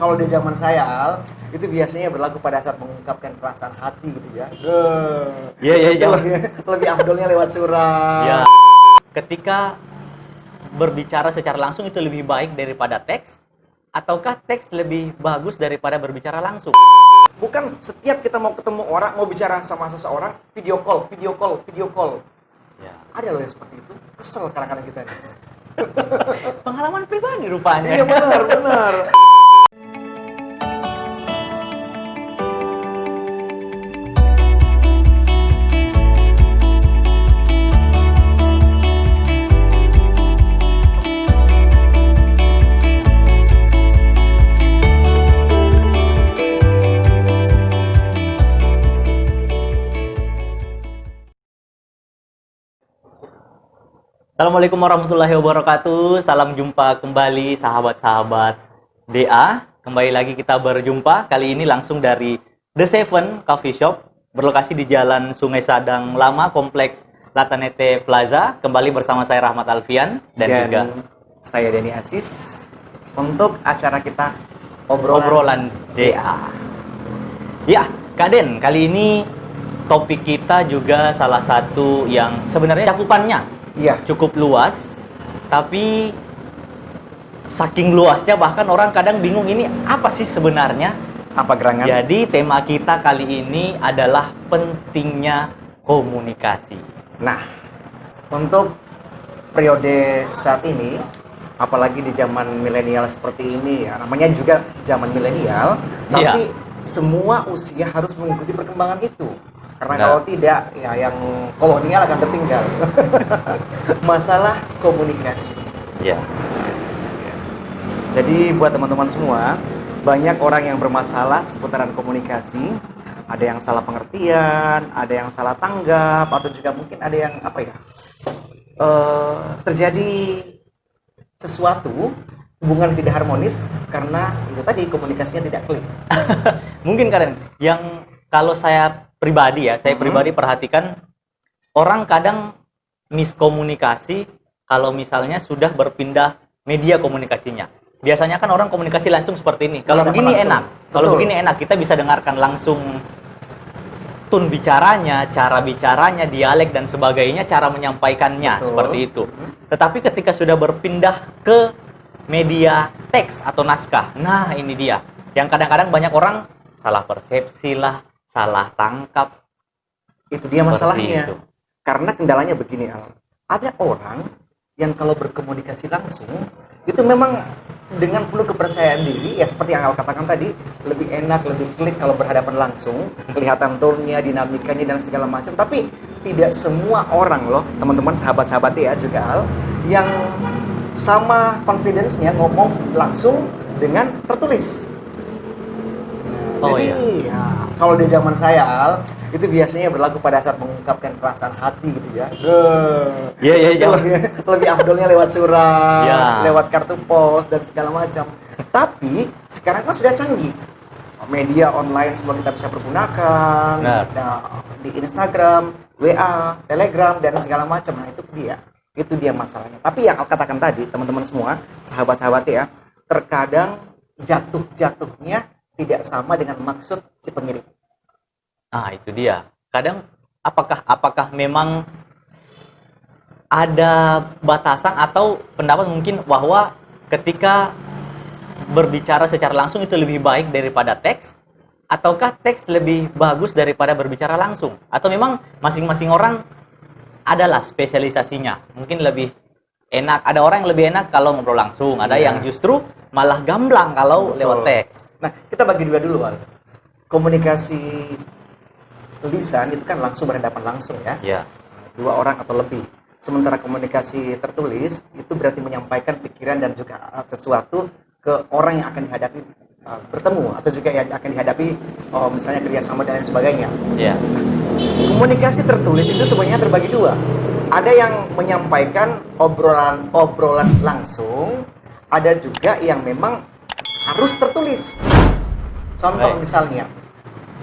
kalau di zaman saya Al, itu biasanya berlaku pada saat mengungkapkan perasaan hati gitu ya. Iya, iya, Itu iya. lebih afdolnya lewat surat. Ya. Ketika berbicara secara langsung itu lebih baik daripada teks, ataukah teks lebih bagus daripada berbicara langsung? Bukan setiap kita mau ketemu orang, mau bicara sama seseorang, video call, video call, video call. Ya. Ada loh yang seperti itu. Kesel kadang-kadang kita. Pengalaman pribadi rupanya. Iya benar, benar. Assalamualaikum warahmatullahi wabarakatuh. Salam jumpa kembali sahabat-sahabat DA. Kembali lagi kita berjumpa kali ini langsung dari The Seven Coffee Shop berlokasi di Jalan Sungai Sadang Lama, Kompleks Latanete Plaza. Kembali bersama saya Rahmat Alfian dan juga saya Denny Aziz untuk acara kita obrolan DA. Ya, Kak Den, kali ini topik kita juga salah satu yang sebenarnya cakupannya cukup luas, tapi saking luasnya bahkan orang kadang bingung ini apa sih sebenarnya. Apa gerangan? Jadi tema kita kali ini adalah pentingnya komunikasi. Nah, untuk periode saat ini, apalagi di zaman milenial seperti ini ya, namanya juga zaman milenial, tapi semua usia harus mengikuti perkembangan itu. Karena kalau tidak, ya yang kolonial akan tertinggal. Masalah komunikasi. Ya. Jadi buat teman-teman semua, banyak orang yang bermasalah seputaran komunikasi. Ada yang salah pengertian, ada yang salah tanggap, atau juga mungkin ada yang terjadi sesuatu hubungan tidak harmonis karena itu tadi komunikasinya tidak klik. Mungkin Karen, yang kalau saya pribadi pribadi perhatikan orang kadang miskomunikasi kalau misalnya sudah berpindah media komunikasinya. Biasanya kan orang komunikasi langsung seperti ini. Kalau begini enak. Kalau begini enak, kita bisa dengarkan langsung tone bicaranya, cara bicaranya, dialek dan sebagainya, cara menyampaikannya seperti itu. Tetapi ketika sudah berpindah ke media teks atau naskah, nah ini dia. Yang kadang-kadang banyak orang salah persepsi lah, salah tangkap. Itu dia masalahnya. Itu. Karena kendalanya begini, Al. Ada orang yang kalau berkomunikasi langsung itu memang dengan penuh kepercayaan diri, ya seperti yang Al katakan tadi, lebih enak, lebih klik kalau berhadapan langsung, kelihatan tone-nya, dinamikanya dan segala macam. Tapi tidak semua orang loh, teman-teman, sahabat-sahabat ya juga Al, yang sama confidence-nya ngomong langsung dengan tertulis. Jadi ya, kalau di zaman saya Al, itu biasanya berlaku pada saat mengungkapkan perasaan hati gitu ya. Iya, iya, iya. Lebih afdolnya lewat surat, lewat kartu pos dan segala macam. Tapi sekarang kan sudah canggih. Media online semua kita bisa pergunakan. Nah, di Instagram, WA, Telegram dan segala macam. Nah, itu dia. Itu dia masalahnya. Tapi yang Al katakan tadi, teman-teman semua, sahabat-sahabat ya, terkadang jatuh-jatuhnya tidak sama dengan maksud si pengirim. Ah, itu dia. Kadang apakah memang ada batasan atau pendapat mungkin bahwa ketika berbicara secara langsung itu lebih baik daripada teks, ataukah teks lebih bagus daripada berbicara langsung? Atau memang masing-masing orang adalah spesialisasinya. Mungkin lebih enak, ada orang yang lebih enak kalau ngobrol langsung, ada yang justru malah gamblang kalau lewat teks. Nah, kita bagi dua dulu, Al. Komunikasi lisan itu kan langsung berhadapan langsung ya. Dua orang atau lebih. Sementara komunikasi tertulis itu berarti menyampaikan pikiran dan juga sesuatu ke orang yang akan dihadapi bertemu atau juga yang akan dihadapi misalnya kerjasama dan lain sebagainya. Komunikasi tertulis itu sebenarnya terbagi dua. Ada yang menyampaikan obrolan langsung, ada juga yang memang harus tertulis. Contoh misalnya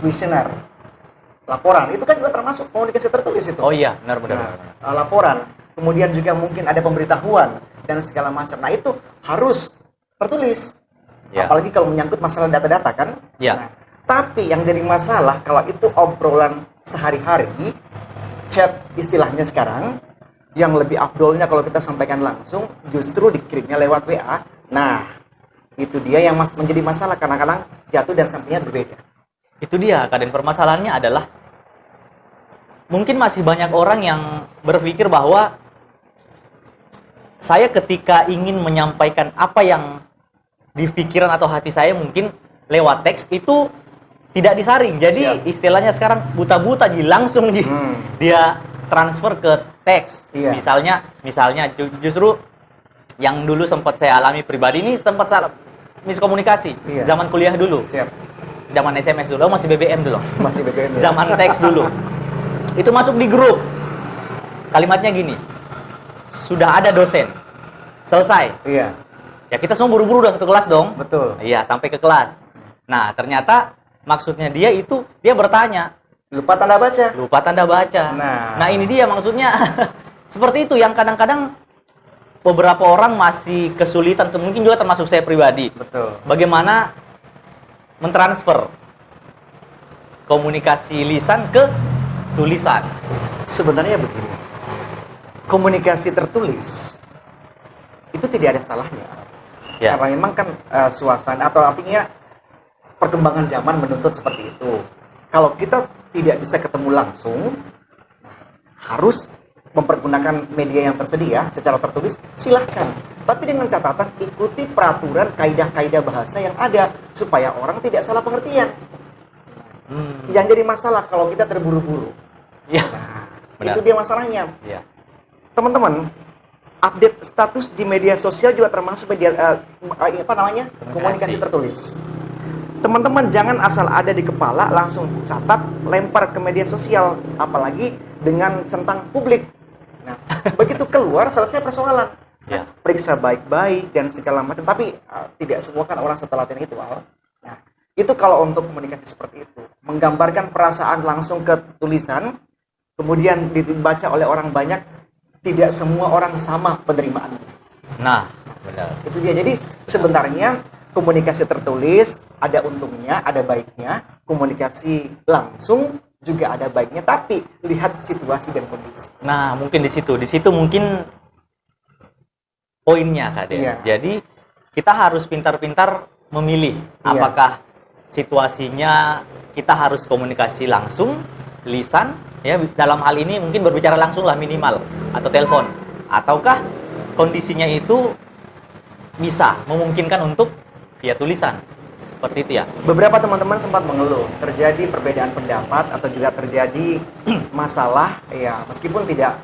kuesioner, laporan, itu kan juga termasuk komunikasi tertulis itu. Oh iya, benar. Laporan, kemudian juga mungkin ada pemberitahuan dan segala macam. Nah itu harus tertulis. Ya. Apalagi kalau menyangkut masalah data-data kan. Ya. Nah, tapi yang jadi masalah kalau itu obrolan sehari-hari, chat istilahnya sekarang, yang lebih afdolnya kalau kita sampaikan langsung, justru dikirimnya lewat WA. Nah, itu dia yang menjadi masalah, kadang-kadang jatuh dan sampainya berbeda. Itu dia, Kak Den. Permasalahannya adalah mungkin masih banyak orang yang berpikir bahwa saya ketika ingin menyampaikan apa yang di pikiran atau hati saya mungkin lewat teks itu tidak disaring. Jadi istilahnya sekarang buta-buta langsung dia transfer ke teks. Iya. Misalnya justru yang dulu sempat saya alami pribadi ini sempat salah miskomunikasi. Iya. Zaman kuliah dulu. Siap. Zaman SMS dulu, masih BBM dulu. Masih BBM. Zaman teks dulu. Itu masuk di grup. Kalimatnya gini. Sudah ada dosen. Selesai. Iya. Ya kita semua buru-buru udah satu kelas dong. Betul. Iya, sampai ke kelas. Nah, ternyata maksudnya dia bertanya. Lupa tanda baca. Lupa tanda baca. Nah ini dia maksudnya. Seperti itu yang kadang-kadang beberapa orang masih kesulitan, mungkin juga termasuk saya pribadi. Betul. Bagaimana mentransfer komunikasi lisan ke tulisan. Sebenarnya begini, komunikasi tertulis itu tidak ada salahnya. Ya. Karena memang kan suasana atau artinya perkembangan zaman menuntut seperti itu. Kalau kita tidak bisa ketemu langsung, harus mempergunakan media yang tersedia secara tertulis, silahkan. Tapi dengan catatan ikuti peraturan kaidah-kaidah bahasa yang ada supaya orang tidak salah pengertian. Yang jadi masalah kalau kita terburu-buru. Ya. Nah, itu dia masalahnya. Ya. Teman-teman, update status di media sosial juga termasuk media komunikasi tertulis. Teman-teman jangan asal ada di kepala langsung catat, lempar ke media sosial, apalagi dengan centang publik. Nah, begitu keluar selesai persoalan. Ya. Periksa baik-baik dan segala macam. Tapi tidak semua kan orang setelah latihan itu, Al. Nah, itu kalau untuk komunikasi seperti itu, menggambarkan perasaan langsung ke tulisan, kemudian dibaca oleh orang banyak, tidak semua orang sama penerimaannya. Nah, benar. Itu dia. Jadi sebenarnya komunikasi tertulis ada untungnya, ada baiknya. Komunikasi langsung juga ada baiknya, tapi lihat situasi dan kondisi. Nah, mungkin di situ mungkin poinnya, Kak Den. Iya. Jadi kita harus pintar-pintar memilih apakah situasinya kita harus komunikasi langsung, lisan, ya dalam hal ini mungkin berbicara langsung lah minimal atau telepon, ataukah kondisinya itu bisa memungkinkan untuk via tulisan. Seperti itu ya. Beberapa teman-teman sempat mengeluh terjadi perbedaan pendapat atau juga terjadi masalah, ya meskipun tidak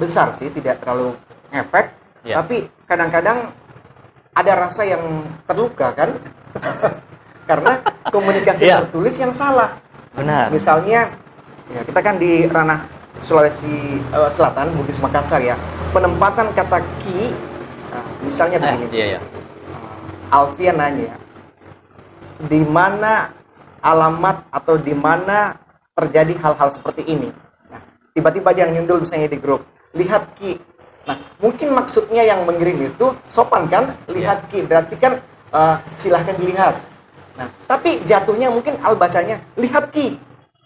besar sih, tidak terlalu efek, tapi kadang-kadang ada rasa yang terluka kan, karena komunikasi tertulis yang salah. Benar. Misalnya, ya kita kan di ranah Sulawesi Selatan, Bugis Makassar ya, penempatan kata ki, misalnya begini. Alfian nanya, di mana alamat atau di mana terjadi hal-hal seperti ini. Nah, tiba-tiba dia nyundul misalnya di grup, lihat ki. Nah, mungkin maksudnya yang mengirim itu sopan kan, lihat ki, berarti kan silahkan dilihat. Nah, tapi jatuhnya mungkin al bacanya, lihat ki,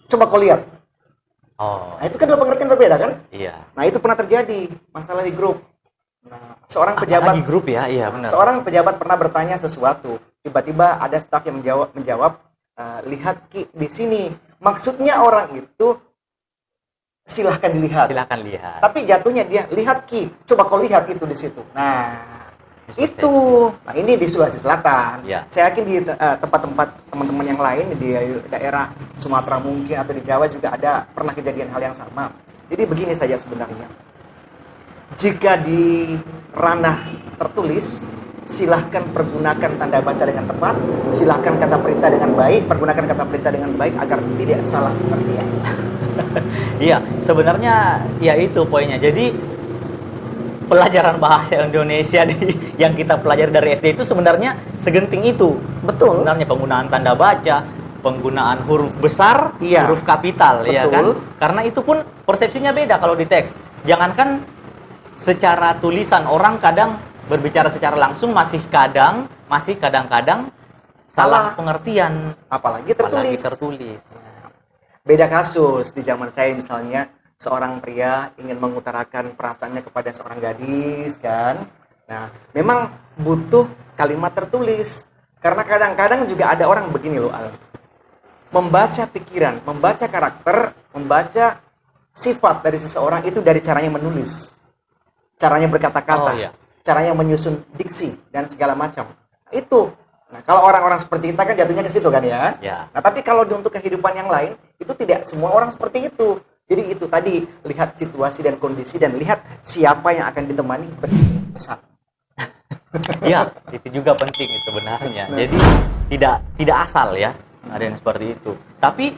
coba kau lihat. Oh. Nah, itu kan dua pengertian berbeda kan? Iya. Nah, itu pernah terjadi masalah di grup. Nah, seorang pejabat di grup ya, iya benar. Seorang pejabat pernah bertanya sesuatu, tiba-tiba ada staf yang menjawab lihat ki di sini. Maksudnya orang itu silahkan dilihat. Silahkan lihat. Tapi jatuhnya dia lihat ki, coba kau lihat itu di situ. Nah, itu. Nah, ini di Sulawesi Selatan. Ya. Saya yakin di tempat-tempat teman-teman yang lain di daerah Sumatera mungkin atau di Jawa juga ada pernah kejadian hal yang sama. Jadi begini saja sebenarnya. Jika di ranah tertulis, silahkan pergunakan tanda baca dengan tepat, silahkan kata perintah dengan baik, pergunakan kata perintah dengan baik agar tidak salah pengertian. Iya, sebenarnya ya itu poinnya. Jadi pelajaran bahasa Indonesia yang kita pelajari dari SD itu sebenarnya segenting itu. Betul. Sebenarnya penggunaan tanda baca, penggunaan huruf besar, huruf kapital. Betul. Ya kan? Karena itu pun persepsinya beda kalau di teks. Jangankan secara tulisan, orang kadang berbicara secara langsung masih kadang masih kadang-kadang salah pengertian, apalagi tertulis. Beda kasus di zaman saya misalnya, seorang pria ingin mengutarakan perasaannya kepada seorang gadis kan. Nah, memang butuh kalimat tertulis. Karena kadang-kadang juga ada orang begini loh, Al. Membaca pikiran, membaca karakter, membaca sifat dari seseorang itu dari caranya menulis. Caranya berkata-kata, caranya menyusun diksi dan segala macam. Itu. Nah, kalau orang-orang seperti kita kan jatuhnya ke situ kan ya. Nah, tapi kalau untuk kehidupan yang lain, itu tidak semua orang seperti itu. Jadi itu tadi, lihat situasi dan kondisi dan lihat siapa yang akan ditemani berpesan. Ya, itu juga penting sebenarnya. Nah. Jadi tidak asal ya, ada yang seperti itu. Tapi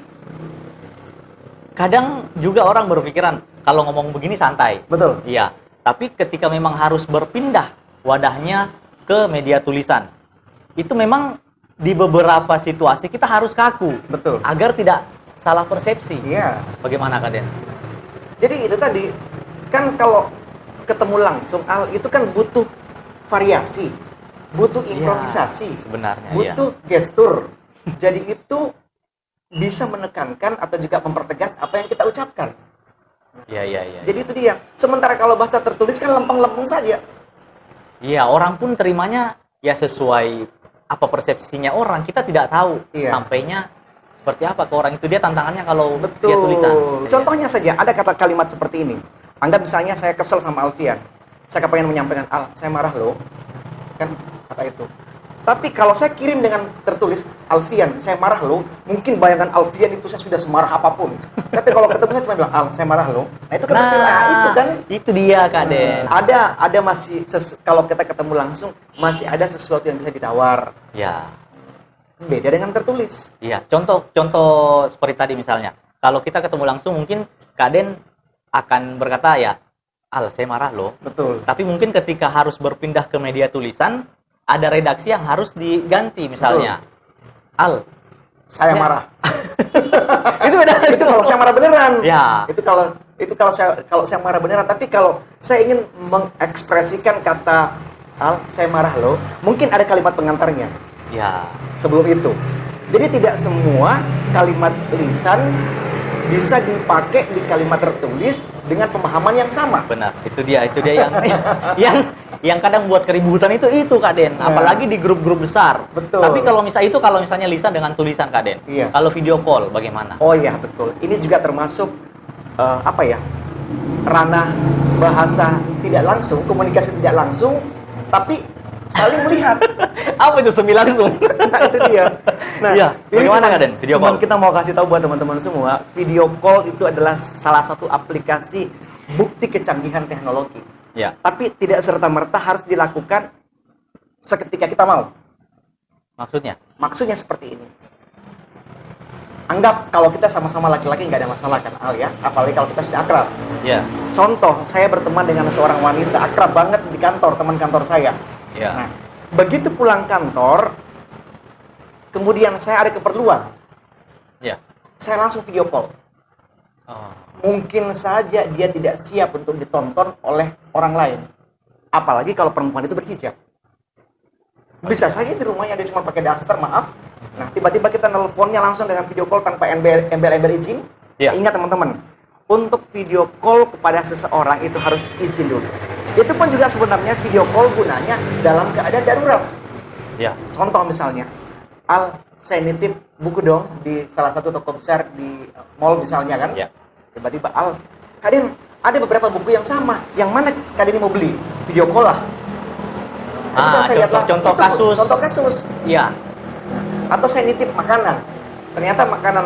kadang juga orang berpikiran kalau ngomong begini santai. Betul. Iya. Tapi ketika memang harus berpindah wadahnya ke media tulisan, itu memang di beberapa situasi kita harus kaku. Betul. Agar tidak salah persepsi. Iya. Bagaimana Kak Den? Jadi itu tadi, kan kalau ketemu langsung, Al, itu kan butuh variasi, butuh improvisasi, sebenarnya, butuh gestur. Jadi itu bisa menekankan atau juga mempertegas apa yang kita ucapkan. Iya. Jadi itu dia. Sementara kalau bahasa tertulis kan lempeng-lempeng saja. Iya, orang pun terimanya ya sesuai apa persepsinya orang. Kita tidak tahu sampainya seperti apa ke orang itu. Dia tantangannya kalau dia tulisan. Contohnya saja, ada kata kalimat seperti ini. Anggap misalnya saya kesel sama Alfian. Saya kepengen menyampaikan, Al, saya marah loh. Kan kata itu. Tapi kalau saya kirim dengan tertulis, Alfian, saya marah loh. Mungkin bayangan Alfian itu saya sudah semarah apapun. Tapi kalau ketemu saya cuma bilang, Al, saya marah loh. Nah itu itu kan. Itu dia Kak Den. Ada masih, kalau kita ketemu langsung, masih ada sesuatu yang bisa ditawar. Ya. Beda dengan tertulis. Iya, contoh seperti tadi misalnya. Kalau kita ketemu langsung mungkin Kak Den akan berkata ya, Al, saya marah loh. Betul. Tapi mungkin ketika harus berpindah ke media tulisan, ada redaksi yang harus diganti misalnya. Betul. Al, saya marah. Itu beda. Itu kalau saya marah beneran. Ya. Itu kalau saya marah beneran. Tapi kalau saya ingin mengekspresikan kata Al, saya marah loh, mungkin ada kalimat pengantarnya. Ya. Sebelum itu. Jadi tidak semua kalimat lisan bisa dipakai di kalimat tertulis dengan pemahaman yang sama. Benar. Itu dia yang kadang buat keributan itu Kak Den. Apalagi di grup-grup besar. Betul. Tapi kalau misalnya lisan dengan tulisan Kak Den. Iya. Kalau video call bagaimana? Oh iya, betul. Ini juga termasuk ranah bahasa tidak langsung, komunikasi tidak langsung, tapi saling melihat. Apa itu semi langsung? Nah, itu dia. Nah, iya. Bagaimana Kak Den? Video call. Kita mau kasih tahu buat teman-teman semua, video call itu adalah salah satu aplikasi bukti kecanggihan teknologi. Ya. Tapi tidak serta-merta harus dilakukan seketika kita mau. Maksudnya? Maksudnya seperti ini. Anggap kalau kita sama-sama laki-laki nggak ada masalah kan, Al ya? Apalagi kalau kita sudah akrab. Ya. Contoh, saya berteman dengan seorang wanita akrab banget di kantor, teman kantor saya. Ya. Nah, begitu pulang kantor, kemudian saya ada keperluan. Ya. Saya langsung video call. Oh. Mungkin saja dia tidak siap untuk ditonton oleh orang lain. Apalagi kalau perempuan itu berhijab. Bisa saja di rumahnya dia cuma pakai daster, maaf. Nah, tiba-tiba kita nelponnya langsung dengan video call tanpa embel-embel izin. Ya. Ingat teman-teman, untuk video call kepada seseorang itu harus izin dulu. Itu pun juga sebenarnya video call gunanya dalam keadaan darurat. Ya. Contoh misalnya, Al, saya nitip buku dong di salah satu toko besar di mall misalnya kan. Ya. Tiba-tiba, Al, Kak Den, ada beberapa buku yang sama. Yang mana Kak Den mau beli? Video call lah. Contoh kasus. Iya. Atau saya nitip makanan. Ternyata makanan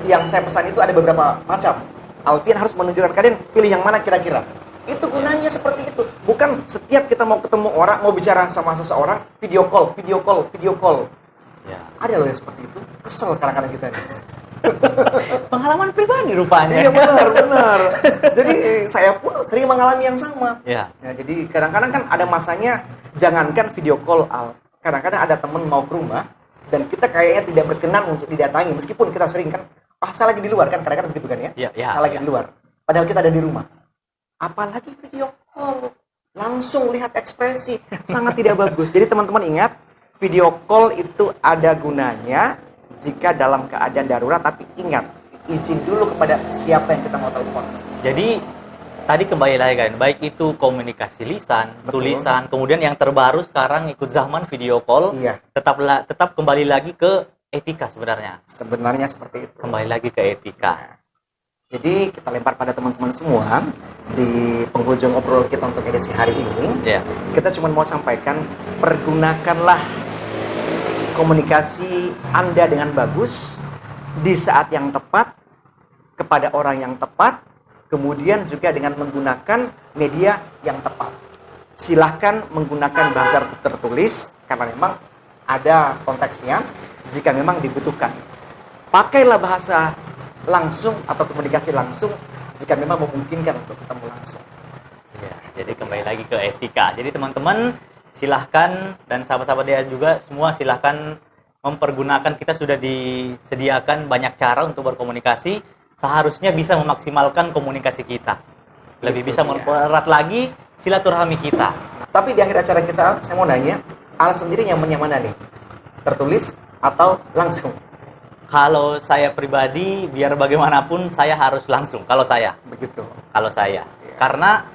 yang saya pesan itu ada beberapa macam. Alfian harus menunjukkan, Kak Den, pilih yang mana kira-kira. Itu gunanya seperti itu. Bukan setiap kita mau ketemu orang, mau bicara sama seseorang, video call. Ya. Ada loh yang seperti itu. Kesel kadang-kadang kita. Pengalaman pribadi rupanya. Iya benar. Jadi saya pun sering mengalami yang sama. Ya. Nah, jadi kadang-kadang kan ada masanya, jangankan video call, Al. Kadang-kadang ada teman mau ke rumah dan kita kayaknya tidak berkenan untuk didatangi, meskipun kita sering kan, saya lagi di luar kan, kadang-kadang begitu kan ya. Saya lagi di luar. Padahal kita ada di rumah. Apalagi video call, langsung lihat ekspresi, sangat tidak bagus. Jadi teman-teman ingat, video call itu ada gunanya jika dalam keadaan darurat, tapi ingat, izin dulu kepada siapa yang kita mau telepon. Jadi tadi kembali lagi kan, baik itu komunikasi lisan, tulisan, kemudian yang terbaru sekarang ikut zaman video call, Iya. tetap kembali lagi ke etika sebenarnya. Sebenarnya seperti itu. Kembali lagi ke etika. Jadi kita lempar pada teman-teman semua di penghujung obrolan kita untuk edisi hari ini. Ya. Kita cuma mau sampaikan, pergunakanlah komunikasi Anda dengan bagus di saat yang tepat kepada orang yang tepat, kemudian juga dengan menggunakan media yang tepat. Silahkan menggunakan bahasa tertulis karena memang ada konteksnya jika memang dibutuhkan. Pakailah bahasa langsung atau komunikasi langsung jika memang memungkinkan untuk ketemu langsung. Ya, jadi kembali lagi ke etika. Jadi teman-teman silahkan, dan sahabat-sahabat dia juga semua silahkan mempergunakan, kita sudah disediakan banyak cara untuk berkomunikasi, seharusnya bisa memaksimalkan komunikasi kita. Lebih bisa mempererat lagi silaturahmi kita. Tapi di akhir acara kita, saya mau nanya, Al sendiri nyamannya mana nih? Tertulis atau langsung? Kalau saya pribadi, biar bagaimanapun saya harus langsung. Kalau saya. Begitu. Kalau saya. Karena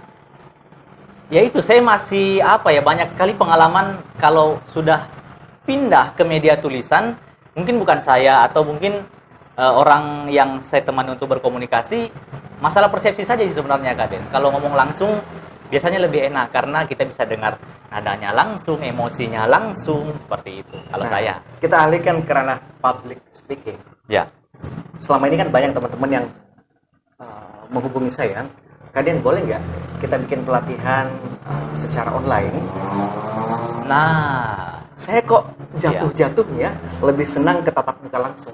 ya itu, saya masih banyak sekali pengalaman kalau sudah pindah ke media tulisan, mungkin bukan saya atau mungkin orang yang saya temani untuk berkomunikasi, masalah persepsi saja sih sebenarnya Kak Den. Kalau ngomong langsung biasanya lebih enak karena kita bisa dengar nadanya langsung, emosinya langsung, seperti itu kalau saya. Kita alihkan ke ranah public speaking. Ya. Selama ini kan banyak teman-teman yang menghubungi saya, Kaden boleh nggak kita bikin pelatihan secara online? Nah, saya kok jatuh-jatuhnya lebih senang ke tatap muka langsung.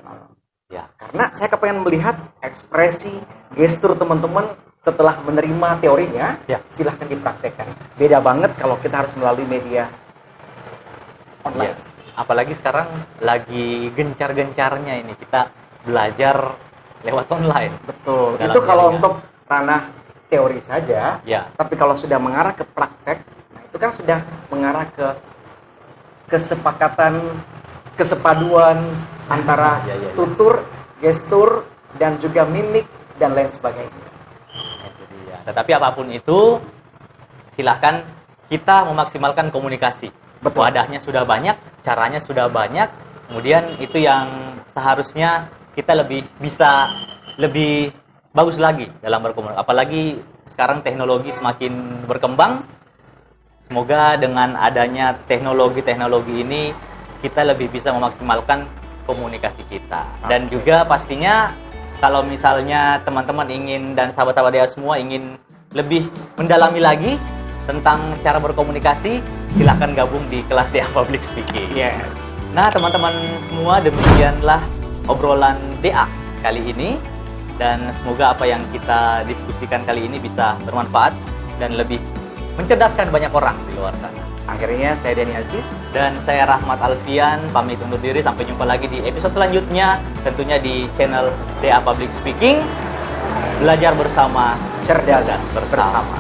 ya. Karena saya kepengen melihat ekspresi, gestur teman-teman setelah menerima teorinya. Ya. Silahkan dipraktekkan. Beda banget kalau kita harus melalui media online. Ya. Apalagi sekarang lagi gencar-gencarnya ini kita belajar lewat online. Betul. Dalam Itu kalau jaringan. untuk ranah teori saja. Ya. Tapi kalau sudah mengarah ke praktek, nah itu kan sudah mengarah ke kesepakatan, kesepaduan antara Ya. tutur, gestur, dan juga mimik dan lain sebagainya. Itu dia. Tetapi apapun itu, silahkan kita memaksimalkan komunikasi. Betul. Wadahnya sudah banyak, caranya sudah banyak, kemudian itu yang seharusnya kita lebih bagus lagi dalam berkomunikasi. Apalagi sekarang teknologi semakin berkembang. Semoga dengan adanya teknologi ini kita lebih bisa memaksimalkan komunikasi kita. Dan juga pastinya kalau misalnya teman-teman ingin dan sahabat-sahabat dia semua ingin lebih mendalami lagi tentang cara berkomunikasi, silahkan gabung di kelas DA Public Speaking. Yes. Nah, teman-teman semua, demikianlah obrolan DA kali ini. Dan semoga apa yang kita diskusikan kali ini bisa bermanfaat dan lebih mencerdaskan banyak orang di luar sana. Akhirnya saya Denny Aziz. Dan saya Rahmat Alfian, pamit undur diri. Sampai jumpa lagi di episode selanjutnya, tentunya di channel DA Public Speaking. Belajar bersama, Cerdas bersama.